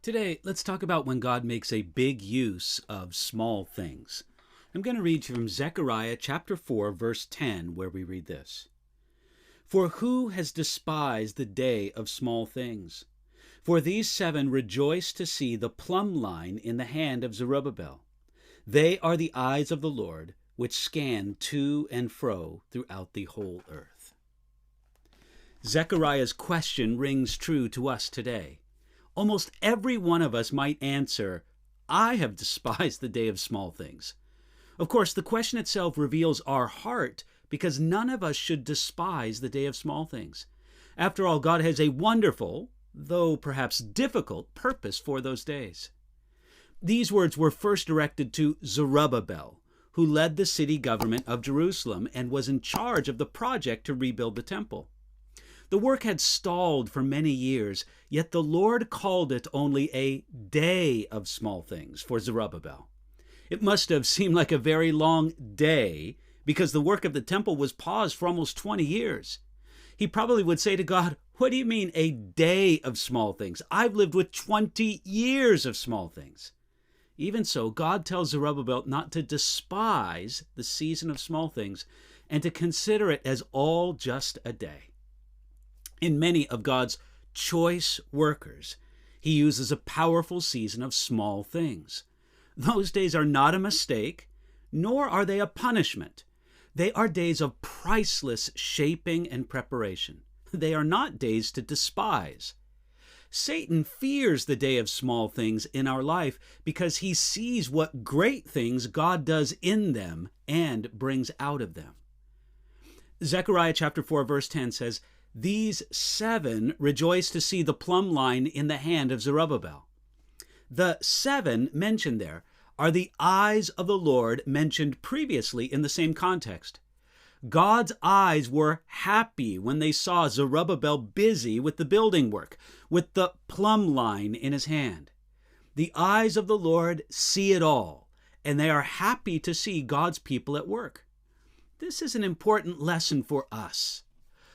Today, let's talk about when God makes a big use of small things. I'm going to read from Zechariah chapter 4, verse 10, where we read this. For who has despised the day of small things? For these 7 rejoice to see the plumb line in the hand of Zerubbabel. They are the eyes of the Lord, which scan to and fro throughout the whole earth. Zechariah's question rings true to us today. Almost every one of us might answer, I have despised the day of small things. Of course, the question itself reveals our heart because none of us should despise the day of small things. After all, God has a wonderful, though perhaps difficult, purpose for those days. These words were first directed to Zerubbabel, who led the city government of Jerusalem and was in charge of the project to rebuild the temple. The work had stalled for many years, yet the Lord called it only a day of small things for Zerubbabel. It must have seemed like a very long day because the work of the temple was paused for almost 20 years. He probably would say to God, what do you mean a day of small things? I've lived with 20 years of small things. Even so, God tells Zerubbabel not to despise the season of small things and to consider it as all just a day. In many of God's choice workers, he uses a powerful season of small things. Those days are not a mistake, nor are they a punishment. They are days of priceless shaping and preparation. They are not days to despise. Satan fears the day of small things in our life because he sees what great things God does in them and brings out of them. Zechariah chapter 4, verse 10 says, These 7 rejoice to see the plumb line in the hand of Zerubbabel. The 7 mentioned there are the eyes of the Lord mentioned previously in the same context. God's eyes were happy when they saw Zerubbabel busy with the building work, with the plumb line in his hand. The eyes of the Lord see it all, and they are happy to see God's people at work. This is an important lesson for us.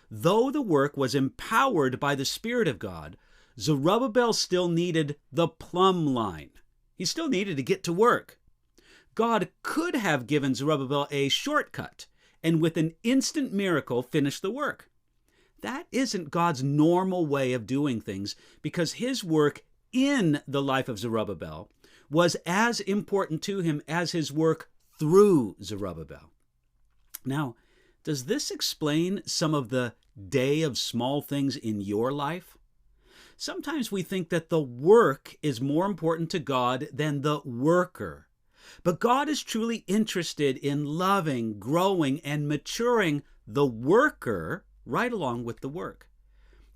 Though the work was empowered by the Spirit of God, Zerubbabel still needed the plumb line. He still needed to get to work. God could have given Zerubbabel a shortcut and with an instant miracle finish the work. That isn't God's normal way of doing things because his work in the life of Zerubbabel was as important to him as his work through Zerubbabel. Now, does this explain some of the day of small things in your life? Sometimes we think that the work is more important to God than the worker. But God is truly interested in loving, growing, and maturing the worker right along with the work.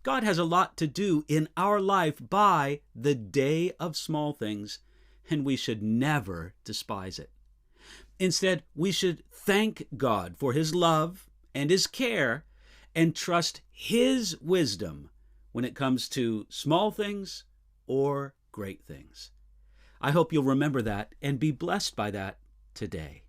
God has a lot to do in our life by the day of small things, and we should never despise it. Instead, we should thank God for his love and his care and trust his wisdom when it comes to small things or great things. I hope you'll remember that and be blessed by that today.